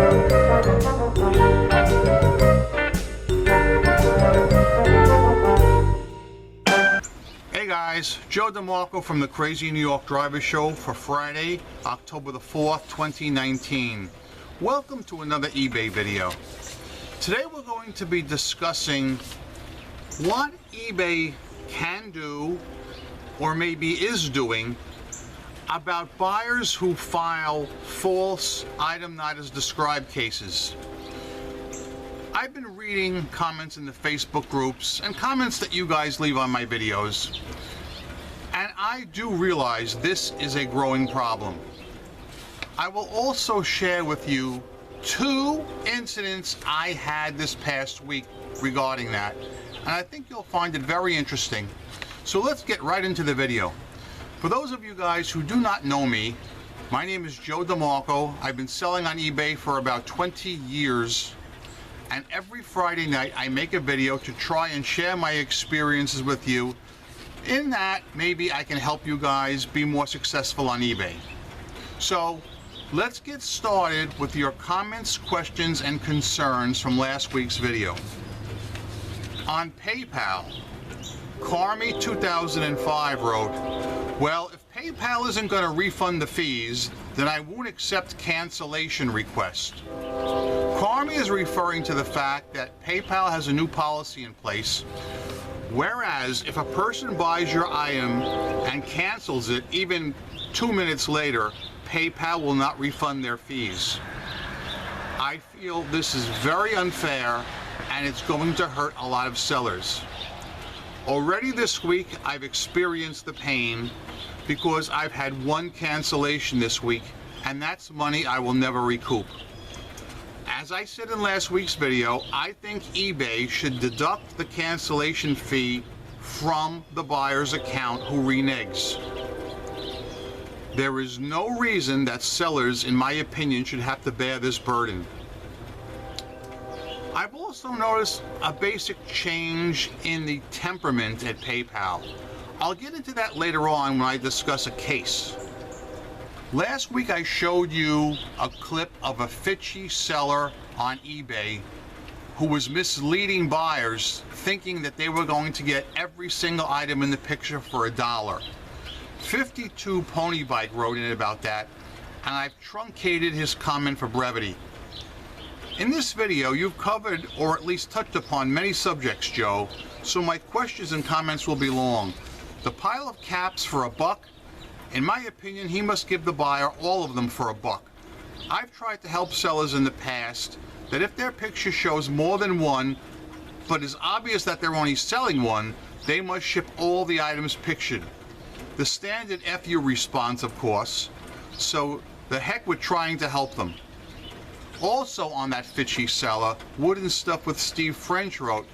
Hey guys, Joe DeMarco from the Crazy New York Driver Show for Friday, October the 4th, 2019. Welcome to another eBay video. Today we're going to be discussing what eBay can do, or maybe is doing, about buyers who file false item not as described cases. I've been reading comments in the Facebook groups and comments that you guys leave on my videos, and I do realize this is a growing problem. I will also share with you 2 incidents I had this past week regarding that, and I think you'll find it very interesting. So let's get right into the video. For those of you guys who do not know me, my name is Joe DeMarco. I've been selling on eBay for about 20 years. And every Friday night I make a video to try and share my experiences with you. In that, maybe I can help you guys be more successful on eBay. So let's get started with your comments, questions, and concerns from last week's video. On PayPal, Carmi 2005 wrote, well, if PayPal isn't going to refund the fees, then I won't accept cancellation request. Carmi is referring to the fact that PayPal has a new policy in place, whereas if a person buys your item and cancels it even 2 minutes later, PayPal will not refund their fees. I feel this is very unfair, and it's going to hurt a lot of sellers. Already this week I've experienced the pain because I've had 1 cancellation this week, and that's money I will never recoup. As I said in last week's video, I think eBay should deduct the cancellation fee from the buyer's account who reneges. There is no reason that sellers, in my opinion, should have to bear this burden. I've also noticed a basic change in the temperament at PayPal. I'll get into that later on when I discuss a case. Last week I showed you a clip of a fishy seller on eBay who was misleading buyers, thinking that they were going to get every single item in the picture for $1. 52 Pony Bike wrote in about that, and I've truncated his comment for brevity. In this video, you've covered or at least touched upon many subjects, Joe, so my questions and comments will be long. The pile of caps for $1? In my opinion, he must give the buyer all of them for $1. I've tried to help sellers in the past that if their picture shows more than 1, but is obvious that they're only selling 1, they must ship all the items pictured. The standard FU response, of course, so the heck with trying to help them. Also on that fishy seller, Wooden Stuff with Steve French wrote,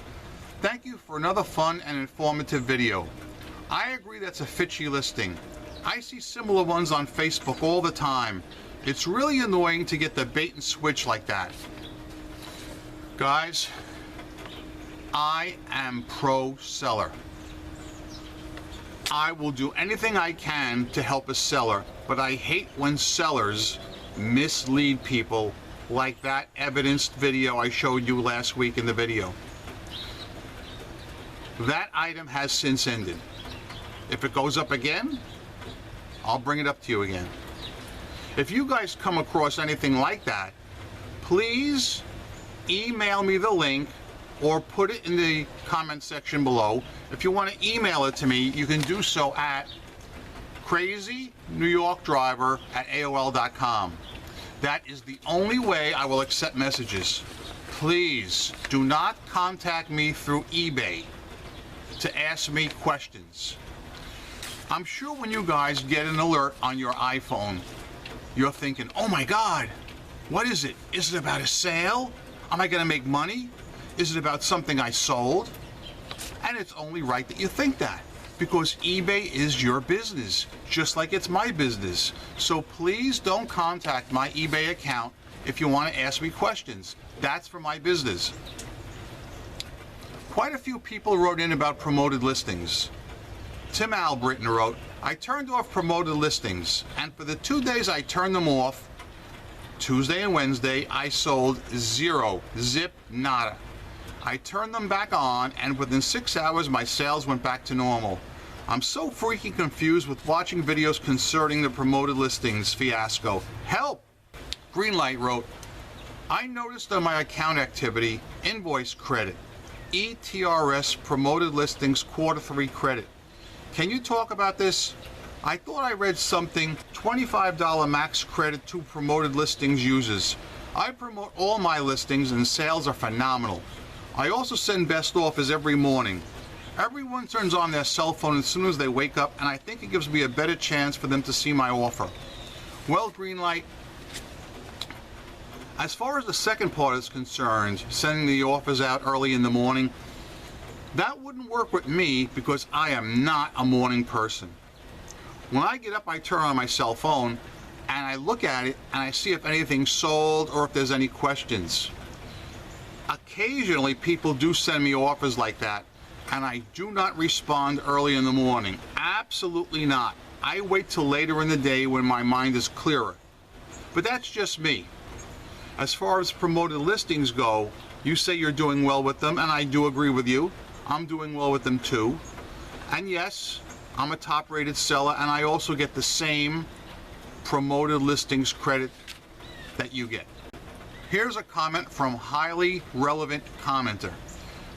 thank you for another fun and informative video. I agree that's a fishy listing. I see similar ones on Facebook all the time. It's really annoying to get the bait and switch like that. Guys, I am pro-seller. I will do anything I can to help a seller, but I hate when sellers mislead people like that evidenced video I showed you last week in the video. That item has since ended. If it goes up again, I'll bring it up to you again. If you guys come across anything like that, please email me the link or put it in the comment section below. If you want to email it to me, you can do so at crazynewyorkdriver@aol.com. That is the only way I will accept messages. Please do not contact me through eBay to ask me questions. I'm sure when you guys get an alert on your iPhone, you're thinking, oh my God, what is it? Is it about a sale? Am I going to make money? Is it about something I sold? And it's only right that you think that, because eBay is your business, just like it's my business. So please don't contact my eBay account if you want to ask me questions. That's for my business. Quite a few people wrote in about promoted listings. Tim Albritton wrote, I turned off promoted listings, and for the 2 days I turned them off, Tuesday and Wednesday, I sold zero, zip, nada. I turned them back on, and within 6 hours, my sales went back to normal. I'm so freaking confused with watching videos concerning the promoted listings fiasco. Help! Greenlight wrote, I noticed on my account activity, invoice credit, ETRS promoted listings Q3 credit. Can you talk about this? I thought I read something, $25 max credit to promoted listings users. I promote all my listings and sales are phenomenal. I also send best offers every morning. Everyone turns on their cell phone as soon as they wake up, and I think it gives me a better chance for them to see my offer. Well, Greenlight, as far as the second part is concerned, sending the offers out early in the morning, that wouldn't work with me because I am not a morning person. When I get up, I turn on my cell phone and I look at it and I see if anything's sold or if there's any questions. Occasionally, people do send me offers like that, and I do not respond early in the morning. Absolutely not. I wait till later in the day when my mind is clearer. But that's just me. As far as promoted listings go, you say you're doing well with them, and I do agree with you. I'm doing well with them too. And yes, I'm a top-rated seller, and I also get the same promoted listings credit that you get. Here's a comment from highly relevant commenter.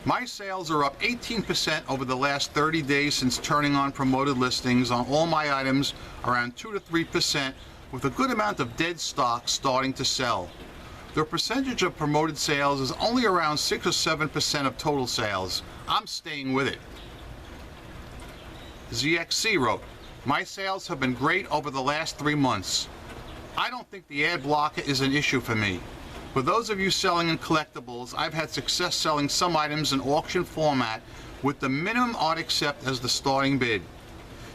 My sales are up 18% over the last 30 days since turning on promoted listings on all my items, around 2 to 3%, with a good amount of dead stock starting to sell. The percentage of promoted sales is only around 6 or 7% of total sales. I'm staying with it. ZXC wrote, my sales have been great over the last 3 months. I don't think the ad blocker is an issue for me. For those of you selling in collectibles, I've had success selling some items in auction format with the minimum I'd accept as the starting bid.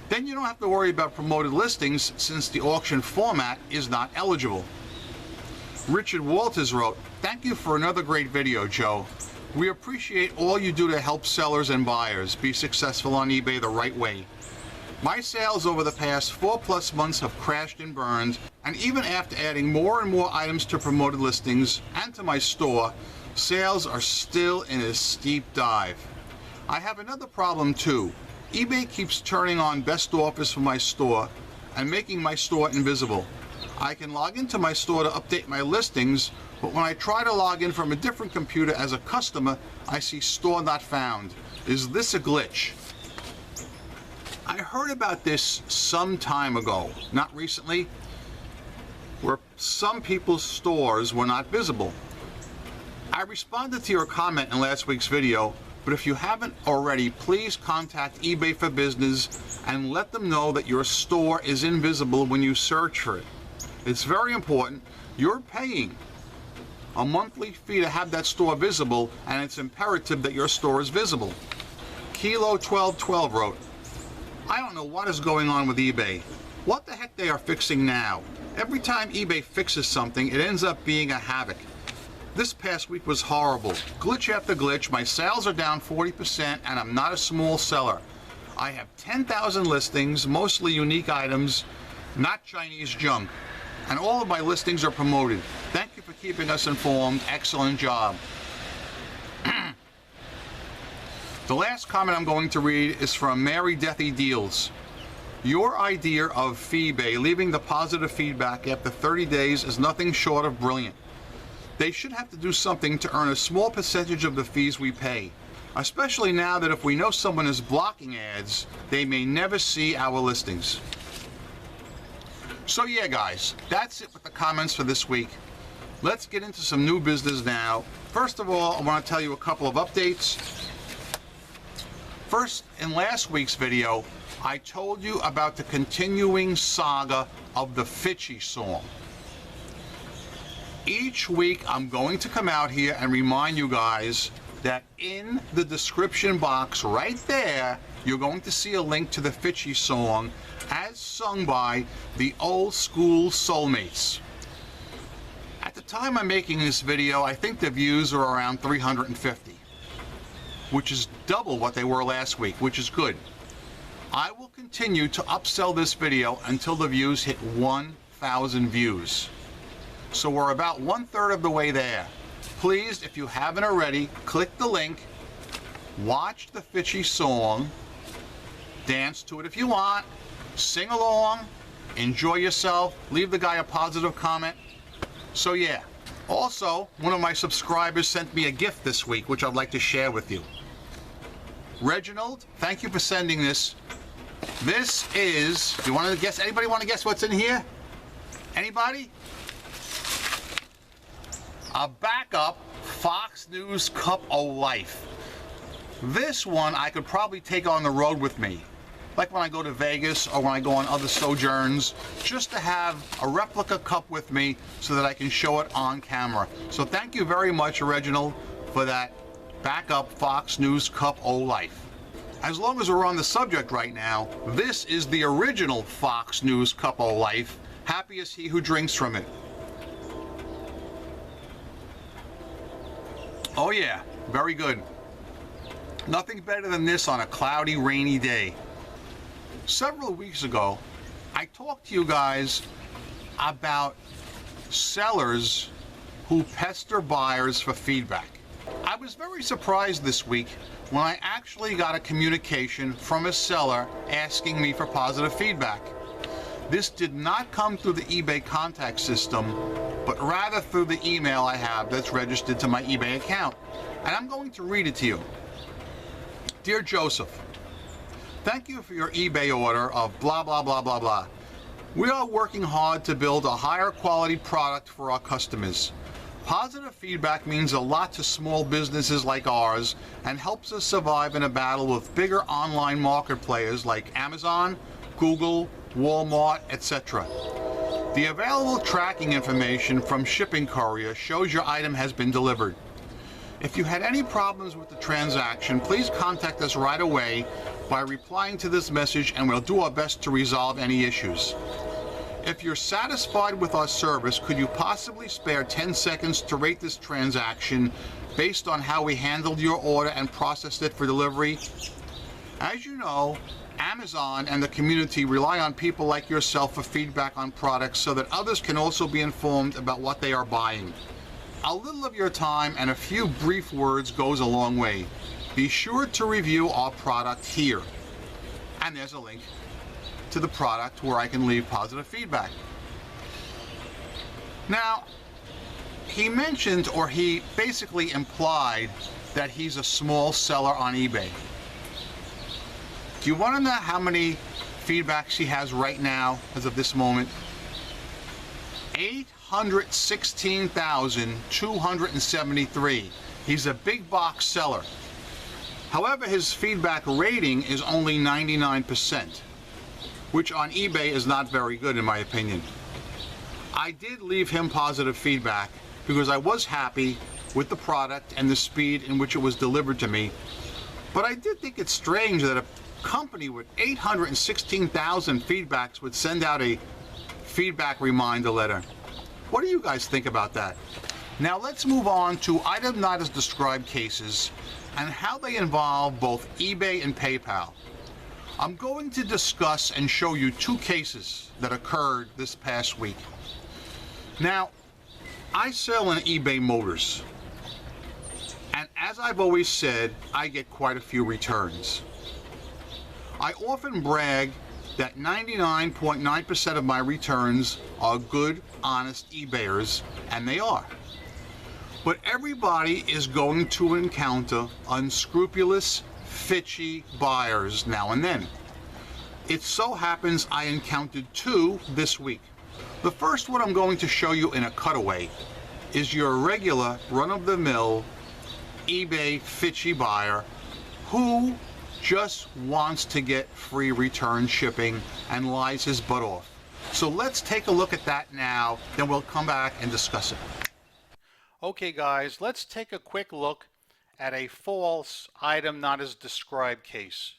Then you don't have to worry about promoted listings since the auction format is not eligible. Richard Walters wrote, thank you for another great video, Joe. We appreciate all you do to help sellers and buyers be successful on eBay the right way. My sales over the past 4+ months have crashed and burned, and even after adding more and more items to promoted listings and to my store, sales are still in a steep dive. I have another problem too. eBay keeps turning on best offers for my store and making my store invisible. I can log into my store to update my listings, but when I try to log in from a different computer as a customer, I see store not found. Is this a glitch? I heard about this some time ago, not recently, where some people's stores were not visible. I responded to your comment in last week's video, but if you haven't already, please contact eBay for Business and let them know that your store is invisible when you search for it. It's very important. You're paying a monthly fee to have that store visible, and it's imperative that your store is visible. Kilo 1212 wrote, I don't know what is going on with eBay. What the heck they are fixing now? Every time eBay fixes something, it ends up being a havoc. This past week was horrible. Glitch after glitch, my sales are down 40% and I'm not a small seller. I have 10,000 listings, mostly unique items, not Chinese junk. And all of my listings are promoted. Thank you for keeping us informed. Excellent job. The last comment I'm going to read is from Mary Deathy Deals. Your idea of eBay leaving the positive feedback after 30 days is nothing short of brilliant. They should have to do something to earn a small percentage of the fees we pay, especially now that if we know someone is blocking ads, they may never see our listings. So yeah, guys, that's it with the comments for this week. Let's get into some new business now. First of all, I want to tell you a couple of updates. First, in last week's video, I told you about the continuing saga of the Fitchy song. Each week, I'm going to come out here and remind you guys that in the description box right there, you're going to see a link to the Fitchy song as sung by the Old School Soulmates. At the time I'm making this video, I think the views are around 350. Which is double what they were last week, which is good. I will continue to upsell this video until the views hit 1,000 views. So we're about 1/3 of the way there. Please, if you haven't already, click the link, watch the Fitchy song, dance to it if you want, sing along, enjoy yourself, leave the guy a positive comment. So yeah. Also, one of my subscribers sent me a gift this week, which I'd like to share with you. Reginald, thank you for sending this. This is, you want to guess, anybody want to guess what's in here? Anybody? A backup Fox News Cup of Life. This one I could probably take on the road with me, like when I go to Vegas or when I go on other sojourns, just to have a replica cup with me so that I can show it on camera. So thank you very much, Reginald, for that backup Fox News Cup of Life. As long as we're on the subject right now, this is the original Fox News Cup of Life. Happy is he who drinks from it. Oh yeah, very good. Nothing better than this on a cloudy, rainy day. Several weeks ago, I talked to you guys about sellers who pester buyers for feedback. I was very surprised this week when I actually got a communication from a seller asking me for positive feedback. This did not come through the eBay contact system, but rather through the email I have that's registered to my eBay account. And I'm going to read it to you. Dear Joseph, thank you for your eBay order of blah, blah, blah, blah, blah. We are working hard to build a higher quality product for our customers. Positive feedback means a lot to small businesses like ours and helps us survive in a battle with bigger online market players like Amazon, Google, Walmart, etc. The available tracking information from shipping courier shows your item has been delivered. If you had any problems with the transaction, please contact us right away by replying to this message and we'll do our best to resolve any issues. If you're satisfied with our service, could you possibly spare 10 seconds to rate this transaction based on how we handled your order and processed it for delivery? As you know, Amazon and the community rely on people like yourself for feedback on products so that others can also be informed about what they are buying. A little of your time and a few brief words goes a long way. Be sure to review our product here. And there's a link to the product where I can leave positive feedback. Now, he mentioned, or he basically implied, that he's a small seller on eBay. Do you want to know how many feedbacks he has right now as of this moment? 816,273. He's a big box seller. However, his feedback rating is only 99%, which on eBay is not very good in my opinion. I did leave him positive feedback because I was happy with the product and the speed in which it was delivered to me, but I did think it's strange that a company with 816,000 feedbacks would send out a feedback reminder letter. What do you guys think about that? Now let's move on to item not as described cases and how they involve both eBay and PayPal. I'm going to discuss and show you two cases that occurred this past week. Now, I sell on eBay Motors, and as I've always said, I get quite a few returns. I often brag that 99.9% of my returns are good, honest eBayers, and they are. But everybody is going to encounter unscrupulous, fitchy buyers now and then. It so happens I encountered two this week. The first one I'm going to show you in a cutaway is your regular run-of-the-mill eBay fitchy buyer who just wants to get free return shipping and lies his butt off. So let's take a look at that now, then we'll come back and discuss it. Okay guys, let's take a quick look at a false item not as described case.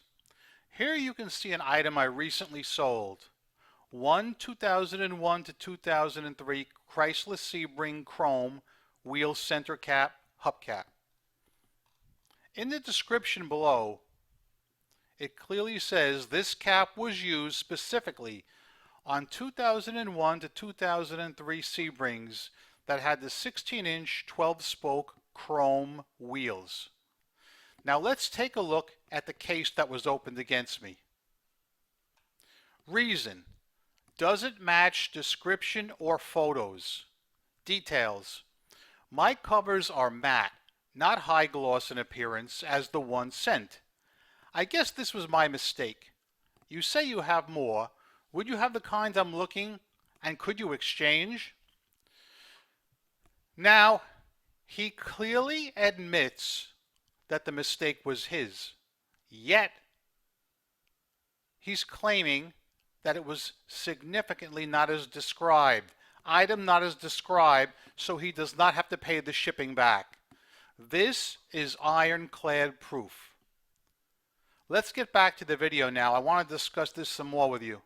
Here you can see an item I recently sold. One 2001 to 2003 Chrysler Sebring Chrome wheel center cap hubcap. In the description below, it clearly says this cap was used specifically on 2001 to 2003 Sebrings that had the 16-inch 12-spoke chrome wheels. Now let's take a look at the case that was opened against me. Reason: doesn't match description or photos. Details: my covers are matte, not high gloss in appearance as the one sent. I guess this was my mistake. You say you have more. Would you have the kind I'm looking, and could you exchange? Now, he clearly admits that the mistake was his, yet he's claiming that it was significantly not as described, item not as described, so he does not have to pay the shipping back. This is ironclad proof. Let's get back to the video now. I want to discuss this some more with you.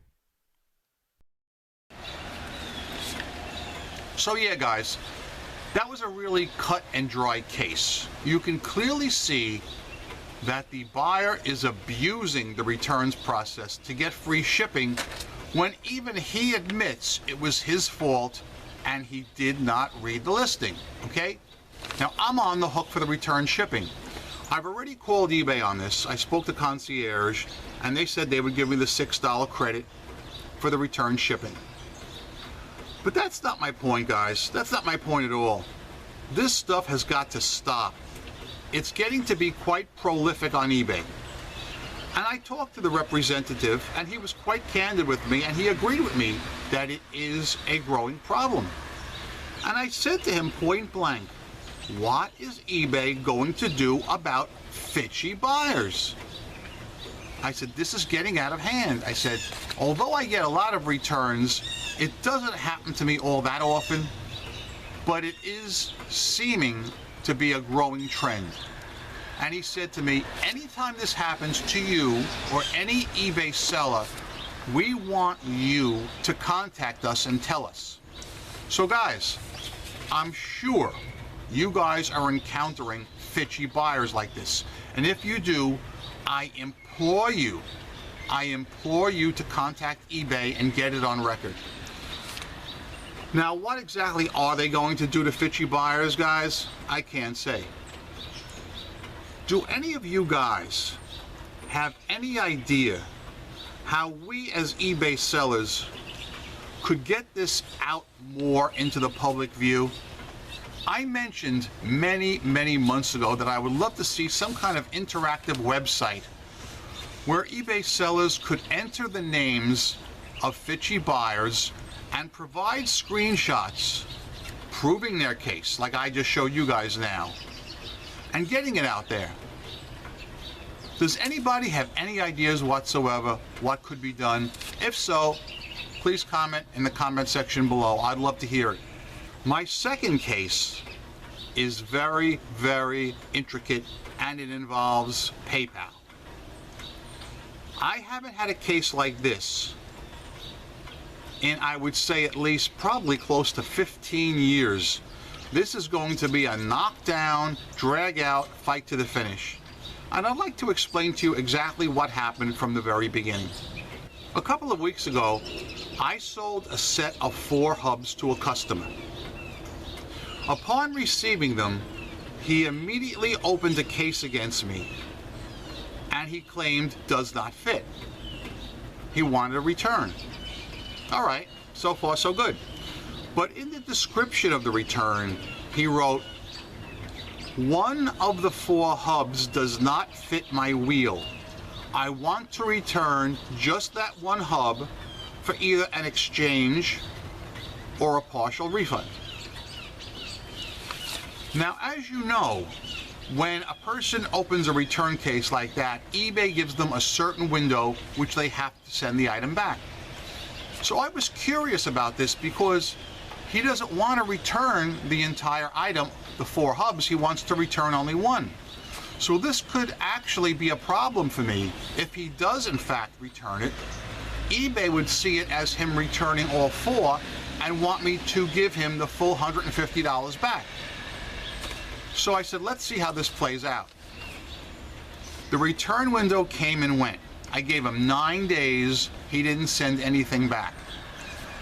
So yeah, guys, that was a really cut and dry case. You can clearly see that the buyer is abusing the returns process to get free shipping when even he admits it was his fault and he did not read the listing, okay? Now, I'm on the hook for the return shipping. I've already called eBay on this. I spoke to concierge and they said they would give me the $6 credit for the return shipping. But that's not my point, guys. That's not my point at all. This stuff has got to stop. It's getting to be quite prolific on eBay. And I talked to the representative, and he was quite candid with me, and he agreed with me that it is a growing problem. And I said to him point blank, what is eBay going to do about fishy buyers? I said, this is getting out of hand. I said, although I get a lot of returns, it doesn't happen to me all that often, but it is seeming to be a growing trend. And he said to me, anytime this happens to you or any eBay seller, we want you to contact us and tell us. So guys, I'm sure you guys are encountering fishy buyers like this. And if you do, I implore you to contact eBay and get it on record. Now, what exactly are they going to do to fishy buyers, guys? I can't say. Do any of you guys have any idea how we as eBay sellers could get this out more into the public view? I mentioned many months ago that I would love to see some kind of interactive website where eBay sellers could enter the names of fishy buyers and provide screenshots proving their case, like I just showed you guys now, and getting it out there. Does anybody have any ideas whatsoever what could be done? If so, please comment in the comment section below. I'd love to hear it. My second case is very intricate, and it involves PayPal. I haven't had a case like this in, I would say, at least probably close to 15 years. This is going to be a knockdown, drag out, fight to the finish. And I'd like to explain to you exactly what happened from the very beginning. A couple of weeks ago, I sold a set of 4 hubs to a customer. Upon receiving them, he immediately opened a case against me, and he claimed does not fit. He wanted a return. All right, so far so good. But in the description of the return, he wrote, one of the 4 hubs does not fit my wheel. I want to return just that one hub for either an exchange or a partial refund. Now, as you know, when a person opens a return case like that, eBay gives them a certain window which they have to send the item back. So I was curious about this because he doesn't want to return the entire item, the 4 hubs. He wants to return only one. So this could actually be a problem for me. If he does in fact return it, eBay would see it as him returning all 4 and want me to give him the full $150 back. So I said, let's see how this plays out. The return window came and went. I gave him 9 days. He didn't send anything back.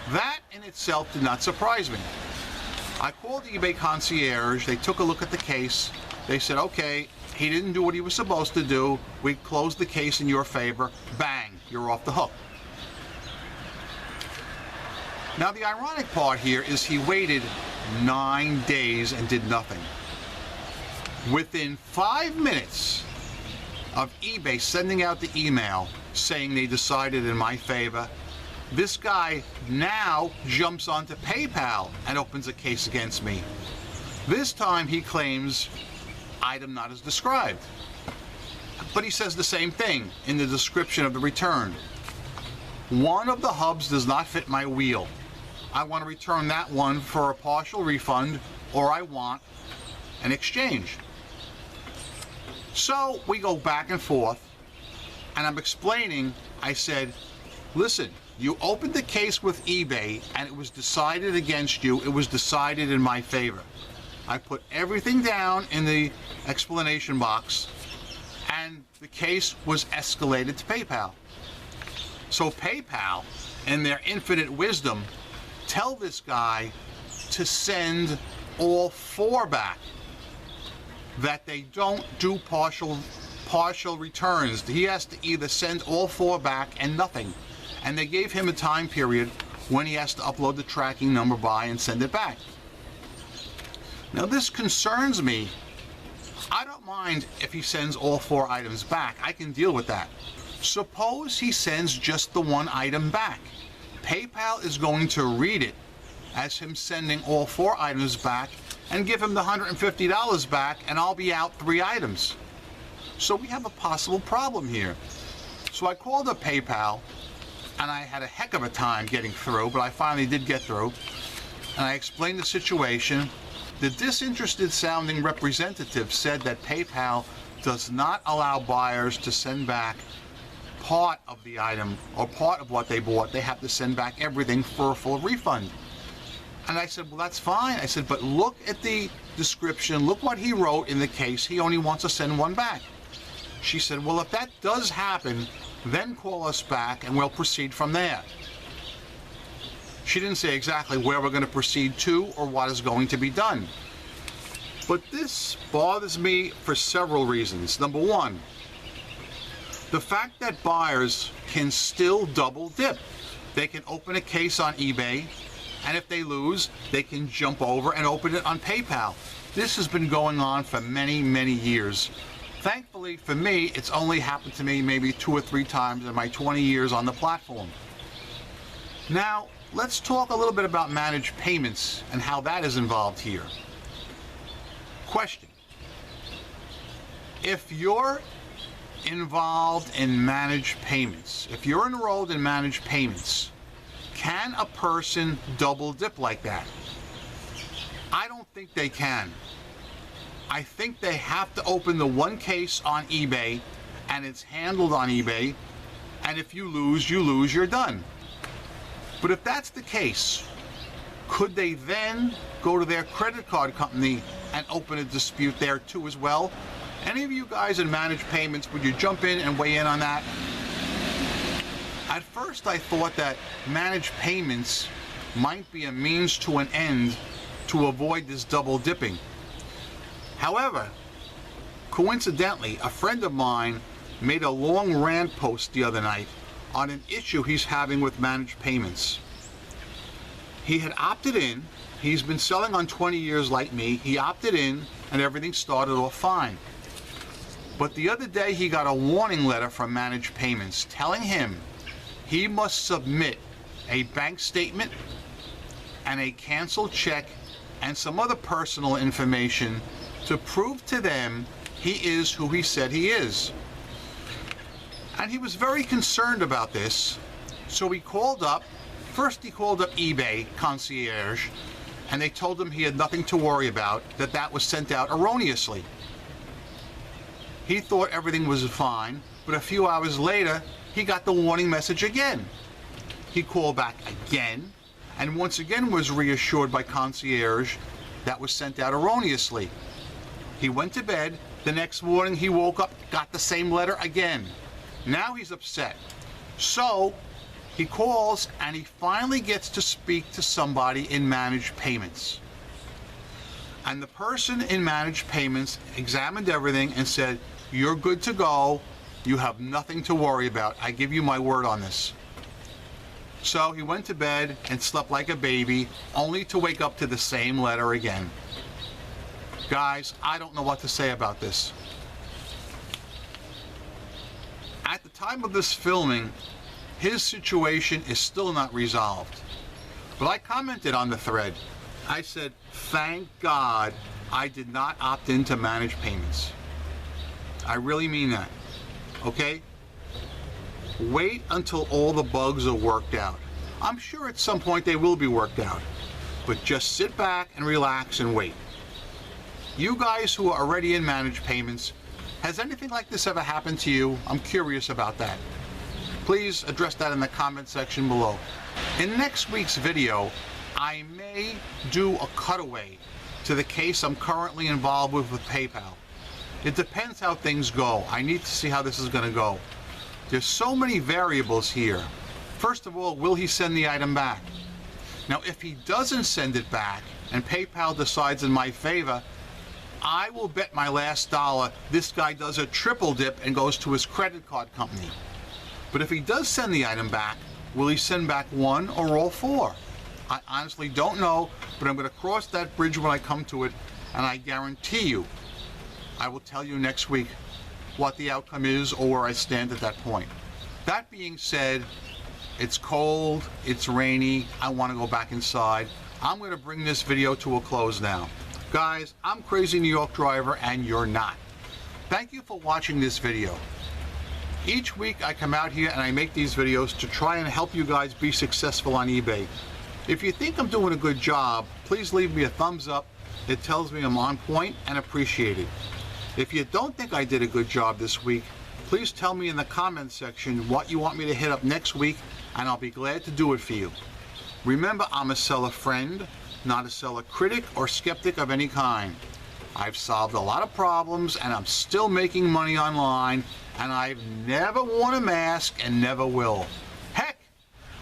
That in itself did not surprise me. I called eBay concierge. They took a look at the case. They said, okay, he didn't do what he was supposed to do. We closed the case in your favor. Bang, you're off the hook. Now the ironic part here is he waited 9 days and did nothing. Within 5 minutes of eBay sending out the email saying they decided in my favor, this guy now jumps onto PayPal and opens a case against me. This time he claims item not as described. But he says the same thing in the description of the return. One of the hubs does not fit my wheel. I want to return that one for a partial refund, or I want an exchange. So we go back and forth, and I'm explaining. I said, listen, you opened the case with eBay and it was decided against you. It was decided in my favor. I put everything down in the explanation box, and the case was escalated to PayPal. So PayPal, in their infinite wisdom, tell this guy to send all 4 back. That they don't do partial returns. He has to either send all 4 back and nothing. And they gave him a time period when he has to upload the tracking number by and send it back. Now this concerns me. I don't mind if he sends all 4 items back. I can deal with that. Suppose he sends just the 1 item back. PayPal is going to read it as him sending all 4 items back and give him the $150 back, and I'll be out 3 items. So we have a possible problem here. So I called up PayPal, and I had a heck of a time getting through, but I finally did get through. And I explained the situation. The disinterested sounding representative said that PayPal does not allow buyers to send back part of the item or part of what they bought. They have to send back everything for a full refund. And I said, well, that's fine. I said, but look at the description. Look what he wrote in the case. He only wants to send 1 back. She said, well, if that does happen, then call us back and we'll proceed from there. She didn't say exactly where we're going to proceed to or what is going to be done. But this bothers me for several reasons. Number one, the fact that buyers can still double dip. They can open a case on eBay, and if they lose, they can jump over and open it on PayPal. This has been going on for many, many years. Thankfully for me, it's only happened to me maybe 2 or 3 times in my 20 years on the platform. Now, let's talk a little bit about managed payments and how that is involved here. Question: if you're involved in managed payments, if you're enrolled in managed payments, can a person double dip like that? I don't think they can. I think they have to open the 1 case on eBay, and it's handled on eBay, and if you lose, you're done. But if that's the case, could they then go to their credit card company and open a dispute there too as well? Any of you guys in managed payments, would you jump in and weigh in on that? At first I thought that managed payments might be a means to an end to avoid this double dipping. However, coincidentally, a friend of mine made a long rant post the other night on an issue he's having with managed payments. He had opted in. He's been selling on 20 years like me. He opted in and everything started off fine. But the other day he got a warning letter from managed payments telling him he must submit a bank statement and a canceled check and some other personal information to prove to them he is who he said he is. And he was very concerned about this, so he called up. First he called up eBay concierge, and they told him he had nothing to worry about, that was sent out erroneously. He thought everything was fine, but a few hours later he got the warning message again. He called back again, and once again was reassured by concierge that was sent out erroneously. He went to bed. The next morning he woke up, got the same letter again. Now he's upset. So He calls and he finally gets to speak to somebody in managed payments. And the person in managed payments examined everything and said, "You're good to go. You have nothing to worry about. I give you my word on this." So he went to bed and slept like a baby, only to wake up to the same letter again. Guys, I don't know what to say about this. At the time of this filming, his situation is still not resolved. But I commented on the thread. I said, thank God I did not opt into managed payments. I really mean that. Okay? Wait until all the bugs are worked out. I'm sure at some point they will be worked out. But just sit back and relax and wait. You guys who are already in managed payments, has anything like this ever happened to you? I'm curious about that. Please address that in the comment section below. In next week's video, I may do a cutaway to the case I'm currently involved with PayPal. It depends how things go. I need to see how this is going to go. There's so many variables here. First of all, will he send the item back? Now, if he doesn't send it back and PayPal decides in my favor, I will bet my last dollar this guy does a triple dip and goes to his credit card company. But if he does send the item back, will he send back one or all four? I honestly don't know, but I'm going to cross that bridge when I come to it, and I guarantee you, I will tell you next week what the outcome is or where I stand at that point. That being said, it's cold, it's rainy, I want to go back inside. I'm going to bring this video to a close now. Guys, I'm Crazy New York Driver and you're not. Thank you for watching this video. Each week I come out here and I make these videos to try and help you guys be successful on eBay. If you think I'm doing a good job, please leave me a thumbs up. It tells me I'm on point and appreciated. If you don't think I did a good job this week, please tell me in the comment section what you want me to hit up next week, and I'll be glad to do it for you. Remember, I'm a seller friend, not a seller critic or skeptic of any kind. I've solved a lot of problems and I'm still making money online, and I've never worn a mask and never will. Heck,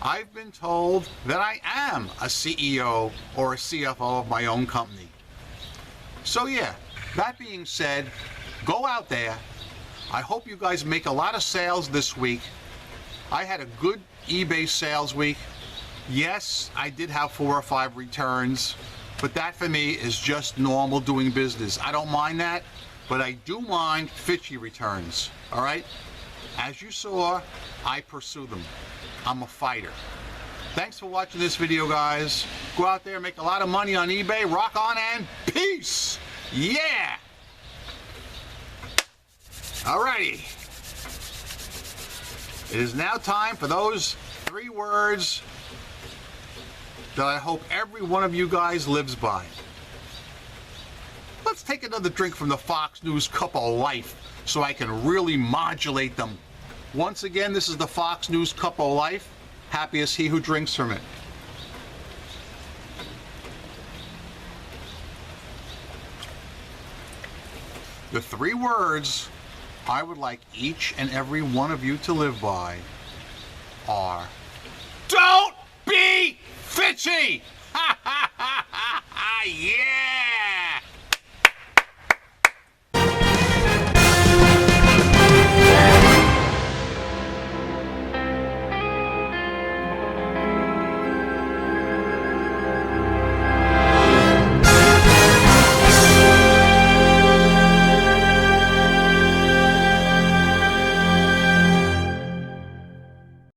I've been told that I am a CEO or a CFO of my own company. So yeah, that being said, go out there. I hope you guys make a lot of sales this week. I had a good eBay sales week. Yes, I did have 4 or 5 returns, but that for me is just normal doing business. I don't mind that, but I do mind fishy returns, all right? As you saw, I pursue them. I'm a fighter. Thanks for watching this video, guys. Go out there, make a lot of money on eBay, rock on, and peace! Yeah! Alrighty. It is now time for those 3 words that I hope every one of you guys lives by. Let's take another drink from the Fox News Cup of Life so I can really modulate them. Once again, this is the Fox News Cup of Life. Happy is he who drinks from it. The 3 words I would like each and every one of you to live by are: don't be fitchy! Ha ha ha ha ha! Yeah!